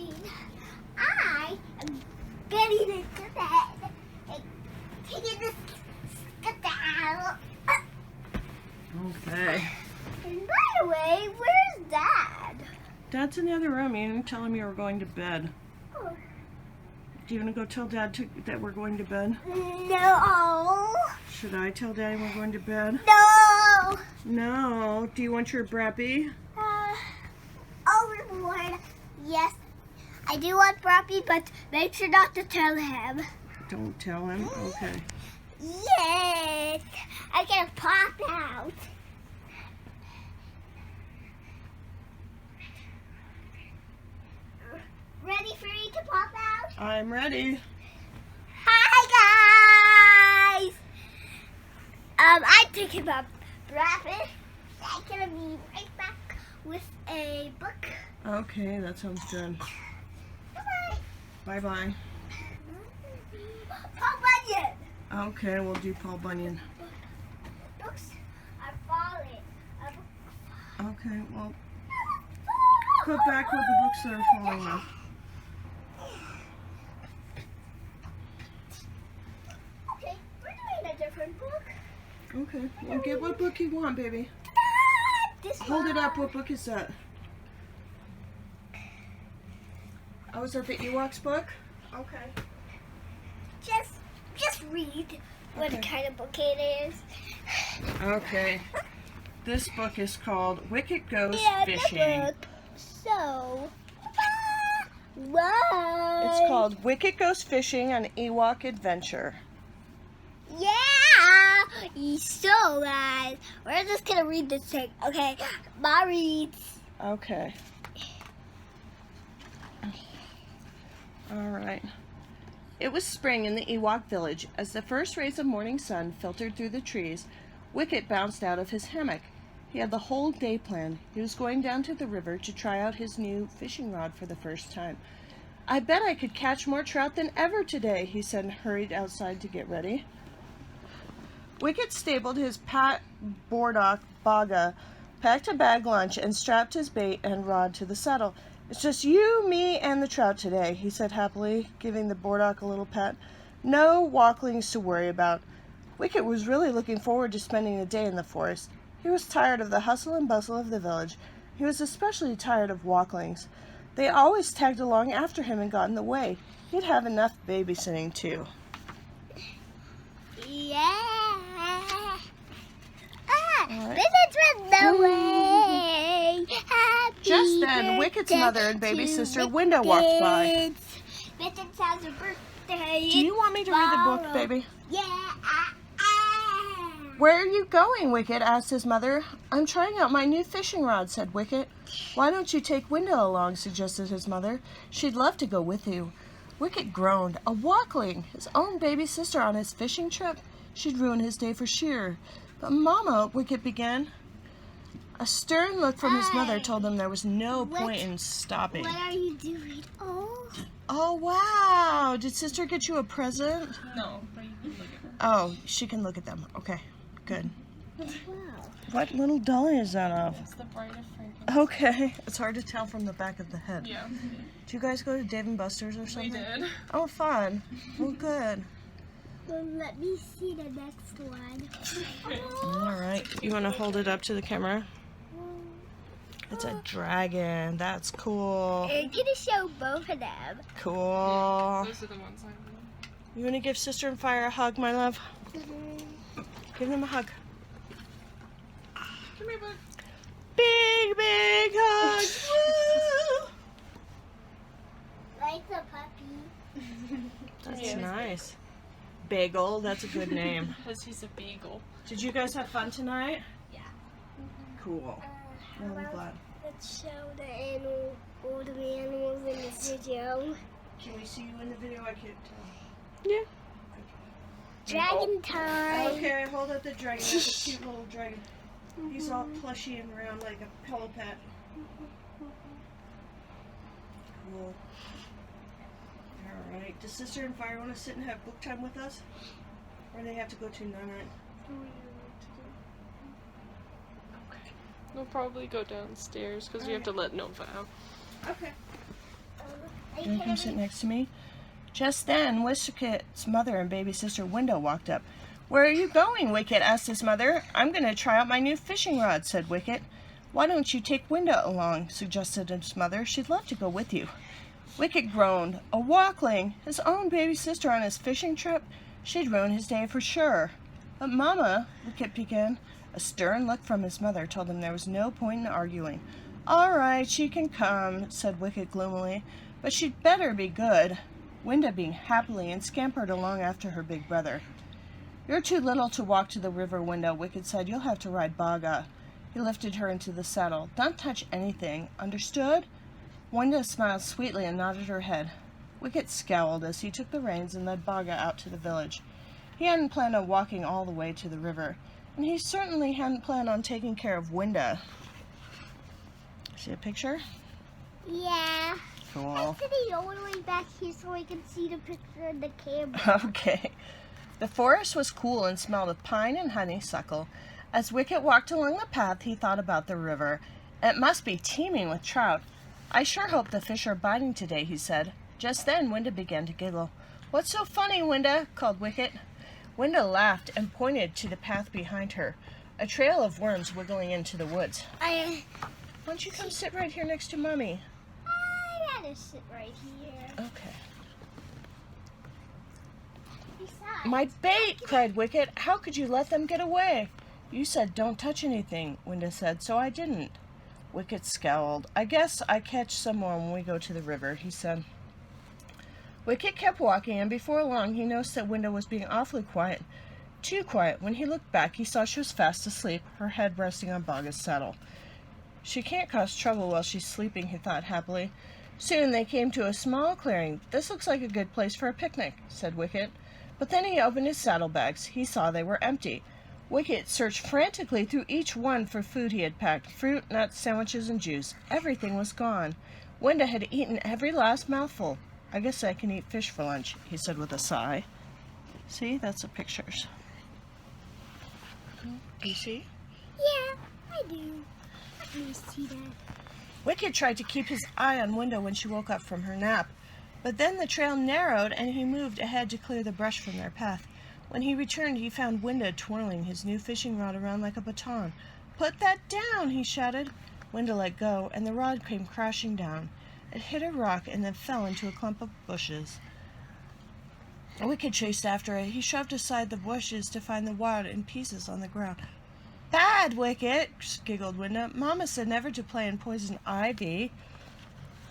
machine. I am getting into bed. Like, taking this skedaddle. Okay. And by the way, where's Dad? Dad's in the other room. You didn't tell him you were going to bed. Oh. Do you want to go tell Dad that we're going to bed? No. Should I tell Daddy we're going to bed? No. No. Do you want your brappy? Overboard. Yes, I do want Broppy, but make sure not to tell him. Don't tell him? Okay. Yes, I can pop out. Ready for me to pop out? I'm ready. Hi guys. I'm thinking about Broppy. I'm gonna be right back with a book. Okay, that sounds good. Bye-bye. Bye-bye. Paul Bunyan. Okay, we'll do Paul Bunyan. Books are falling. Okay, well, put back what the books that are falling off. Okay, we're doing a different book. Okay, well, get what book you want, baby. This Hold it one. up. What book is that? Oh, is that the Ewoks book? Okay. Just read what Okay. kind of book it is. Okay. This book is called Wicket Goes Yeah, Fishing. the book. So, what? It's called Wicket Goes Fishing, an Ewok Adventure. Yeah. So guys, we're just gonna read this thing. Okay, Mom reads. Okay. All right. It was spring in the Ewok village. As the first rays of morning sun filtered through the trees, Wicket bounced out of his hammock. He had the whole day planned. He was going down to the river to try out his new fishing rod for the first time. I bet I could catch more trout than ever today, he said and hurried outside to get ready. Wicket stabled his Pat Bordock Baga, packed a bag lunch, and strapped his bait and rod to the saddle. It's just you, me, and the trout today, he said happily, giving the Bordock a little pat. No walklings to worry about. Wicket was really looking forward to spending the day in the forest. He was tired of the hustle and bustle of the village. He was especially tired of walklings. They always tagged along after him and got in the way. He'd have enough babysitting, too. Yeah. right. Visits with the way. Happy Just then, Wicket's mother and baby sister Window walked by. Visit has a birthday. Do you want me to read the book, baby? Yeah. Where are you going, Wicket? Asked his mother. I'm trying out my new fishing rod, said Wicket. Why don't you take Window along, suggested his mother. She'd love to go with you. Wicket groaned. A walkling, his own baby sister on his fishing trip? She'd ruin his day for sure. But Mama, Wicket began. A stern look from his mother told him there was no point in stopping. What are you doing? Oh, wow. Did Sister get you a present? No, but you can look at them. Oh, she can look at them. Okay, good. Wow. What little dolly is that of? It's the Bride of Frankenstein. Okay. It's hard to tell from the back of the head. Yeah, Do you guys go to Dave & Buster's or we something? did. Oh, fun. Well, good. Well, let me see the next one. All right. You want to hold it up to the camera? It's a dragon. That's cool. I'm gonna show both of them. Cool. Those are the ones I want. You want to give Sister and Fire a hug, my love? Give them a hug. Come here, bud. Big, big hug. Woo! Like the puppy. That's Yeah. nice. Bagel. That's a good name. Because he's a beagle. Did you guys have fun tonight? Yeah. Cool. Well, I'm glad. Let's show all the animals in this video. Can we see you in the video? I can't tell. Yeah. Dragon time. Okay, hold up the dragon. That's a cute little dragon. He's all plushy and round like a pillow pet. Cool. Alright. Does Sister and Fire want to sit and have book time with us? Or they have to go to night? We'll probably go downstairs because we have to let Nova out. Okay. Are Do you want to come sit next to me? Just then, Wicket's mother and baby sister Window walked up. Where are you going, Wicket? Asked his mother. I'm going to try out my new fishing rod, said Wicket. Why don't you take Window along, suggested his mother. She'd love to go with you. Wicket groaned. A walkling, his own baby sister on his fishing trip? She'd ruin his day for sure. But Mama, Wicket began. A stern look from his mother told him there was no point in arguing. All right, she can come, said Wicket gloomily, but she'd better be good. Window beamed happily and scampered along after her big brother. You're too little to walk to the river, Window, Wicket said. You'll have to ride Baga. He lifted her into the saddle. Don't touch anything. Understood? Window smiled sweetly and nodded her head. Wicket scowled as he took the reins and led Baga out to the village. He hadn't planned on walking all the way to the river, and he certainly hadn't planned on taking care of Window. See a picture? Yeah. Cool. I'm sitting all the way back here so I can see the picture in the camera. Okay. The forest was cool and smelled of pine and honeysuckle. As Wicket walked along the path, he thought about the river. It must be teeming with trout. I sure hope the fish are biting today, he said. Just then, Window began to giggle. What's so funny, Window? Called Wicket. Window laughed and pointed to the path behind her, a trail of worms wiggling into the woods. Why don't you come sit right here next to Mommy? I gotta sit right here. Okay. Besides, My bait! Cried Wicket. How could you let them get away? You said don't touch anything, Window said, so I didn't. Wicket scowled. I guess I catch some more when we go to the river, he said. Wicket kept walking, and before long he noticed that Window was being awfully quiet. Too quiet. When he looked back, he saw she was fast asleep, her head resting on Baga's saddle. She can't cause trouble while she's sleeping, he thought happily. Soon they came to a small clearing. This looks like a good place for a picnic, said Wicket. But then he opened his saddlebags. He saw they were empty. Wicket searched frantically through each one for food he had packed. Fruit, nuts, sandwiches, and juice. Everything was gone. Window had eaten every last mouthful. I guess I can eat fish for lunch, he said with a sigh. See, that's the pictures. Do you see? yeah, I do. I do see that. Wicket tried to keep his eye on Window when she woke up from her nap. But then the trail narrowed and he moved ahead to clear the brush from their path. When he returned, he found Window twirling his new fishing rod around like a baton. Put that down, he shouted. Window let go, and the rod came crashing down. It hit a rock and then fell into a clump of bushes. Wicket chased after it. He shoved aside the bushes to find the rod in pieces on the ground. Bad, Wicket, giggled Window. Mama said never to play in poison ivy.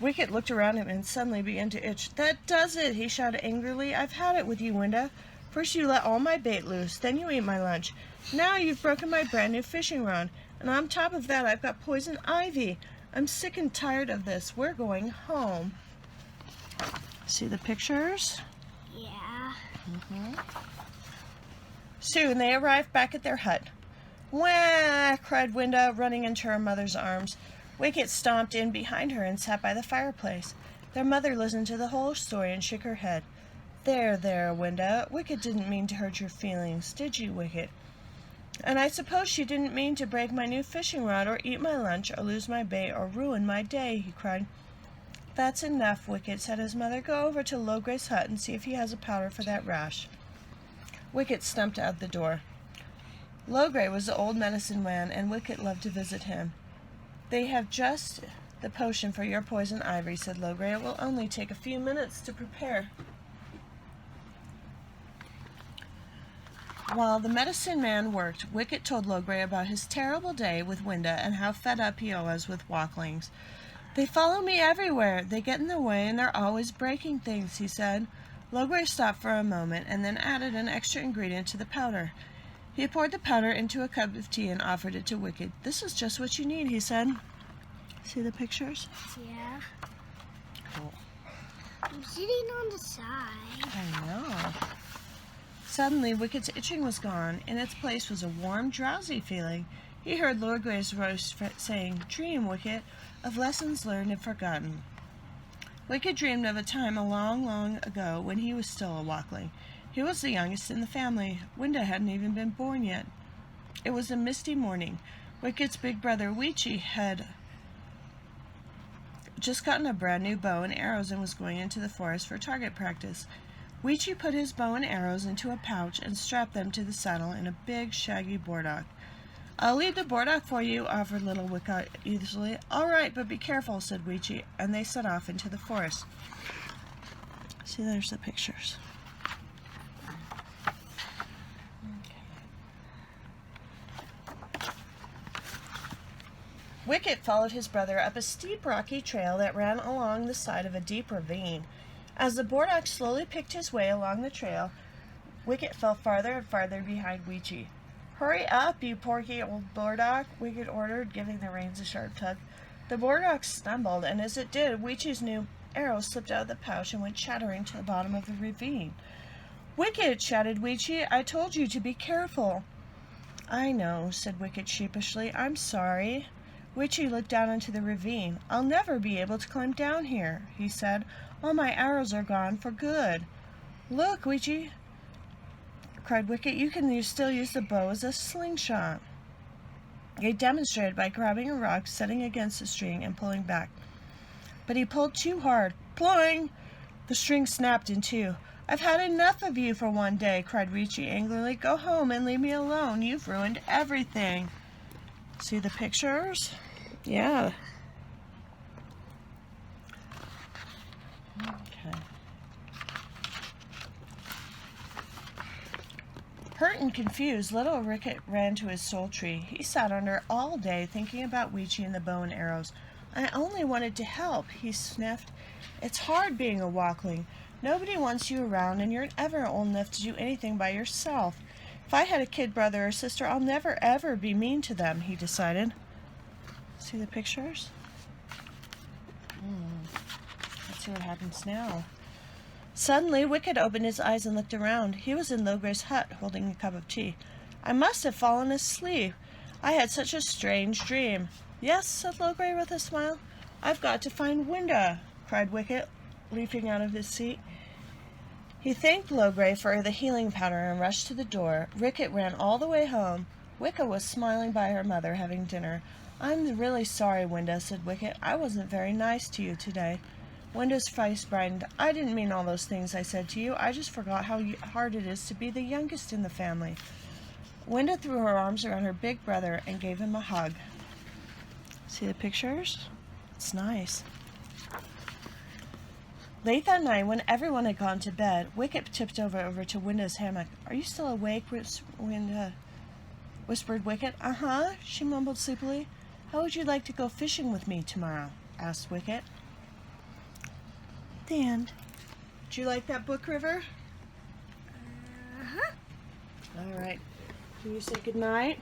Wicket looked around him and suddenly began to itch. That does it, he shouted angrily. I've had it with you, Window. First you let all my bait loose, then you ate my lunch. Now you've broken my brand new fishing rod, and on top of that I've got poison ivy. I'm sick and tired of this. We're going home. See the pictures? Yeah. Soon they arrived back at their hut. Wah! Cried Window, running into her mother's arms. Wicket stomped in behind her and sat by the fireplace. Their mother listened to the whole story and shook her head. There, Window. Wicket didn't mean to hurt your feelings, did you, Wicket? And I suppose she didn't mean to break my new fishing rod or eat my lunch or lose my bait or ruin my day, he cried. That's enough, Wicket, said his mother. Go over to Logre's hut and see if he has a powder for that rash. Wicket stumped out the door. Logre was the old medicine man, and Wicket loved to visit him. They have just the potion for your poison ivy, said Logre. It will only take a few minutes to prepare. While the medicine man worked, Wicket told Logre about his terrible day with Window and how fed up he was with walklings. They follow me everywhere. They get in the way and they're always breaking things, he said. Logre stopped for a moment and then added an extra ingredient to the powder. He poured the powder into a cup of tea and offered it to Wicket. This is just what you need, he said. See the pictures? Yeah. Cool. I'm sitting on the side. I know. Suddenly, Wicket's itching was gone. In its place was a warm, drowsy feeling. He heard Lord Grey's voice saying, Dream, Wicket, of lessons learned and forgotten. Wicket dreamed of a time a long, long ago when he was still a walkling. He was the youngest in the family. Window hadn't even been born yet. It was a misty morning. Wicket's big brother, Weechie, had just gotten a brand new bow and arrows and was going into the forest for target practice. Weechie put his bow and arrows into a pouch and strapped them to the saddle in a big, shaggy burdock. "I'll lead the burdock for you," offered little Wicket easily. "All right, but be careful," said Weechie, and they set off into the forest. See, there's the pictures. Wicket followed his brother up a steep rocky trail that ran along the side of a deep ravine. As the burdock slowly picked his way along the trail, Wicket fell farther and farther behind Weechie. "Hurry up, you porky old burdock," Wicket ordered, giving the reins a sharp tug. The burdock stumbled, and as it did, Weechie's new arrow slipped out of the pouch and went shattering to the bottom of the ravine. "Wicket," shouted Weechie, "I told you to be careful." "I know," said Wicket sheepishly. "I'm sorry." Weechie looked down into the ravine. "I'll never be able to climb down here," he said. "All my arrows are gone for good." "Look, Weechie," cried Wicket, "you can still use the bow as a slingshot." He demonstrated by grabbing a rock, setting against the string, and pulling back. But he pulled too hard. Ploing! The string snapped in two. "I've had enough of you for one day," cried Weechie angrily. "Go home and leave me alone. You've ruined everything." See the pictures? Yeah. Okay. Hurt and confused, little Wicket ran to his soul tree. He sat under all day thinking about Weechie and the bow and arrows. "I only wanted to help," he sniffed. "It's hard being a walkling. Nobody wants you around, and you're never old enough to do anything by yourself. If I had a kid brother or sister, I'll never ever be mean to them," he decided. See the pictures? Let's see what happens now. Suddenly, Wicket opened his eyes and looked around. He was in Logray's hut, holding a cup of tea. "I must have fallen asleep. I had such a strange dream." "Yes," said Logray with a smile. "I've got to find Winda," cried Wicket, leaping out of his seat. He thanked Logray for the healing powder and rushed to the door. Wicket ran all the way home. Wicket was smiling by her mother, having dinner. "I'm really sorry, Winda," said Wicket. "I wasn't very nice to you today." Winda's face brightened. "I didn't mean all those things I said to you. I just forgot how hard it is to be the youngest in the family." Winda threw her arms around her big brother and gave him a hug. See the pictures? It's nice. Late that night, when everyone had gone to bed, Wicket tipped over to Winda's hammock. "Are you still awake?" Winda whispered Wicket. "Uh-huh," she mumbled sleepily. "How would you like to go fishing with me tomorrow?" asked Wicket. The end. Did you like that book, River? Uh-huh. All right. Can you say goodnight?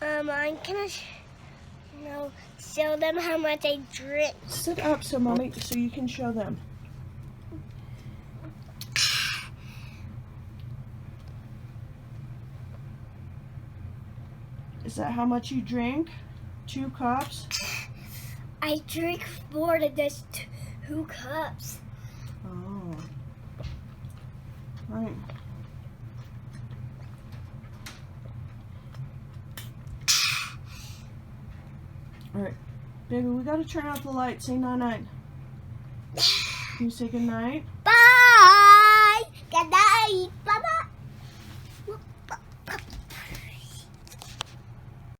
I'm gonna show them how much I drink. Sit up so you can show them. Is that how much you drink? 2 cups? I drink more than just 2 cups. Oh. Right. Alright. Baby, we gotta turn out the light. Say night-night. Can you say goodnight?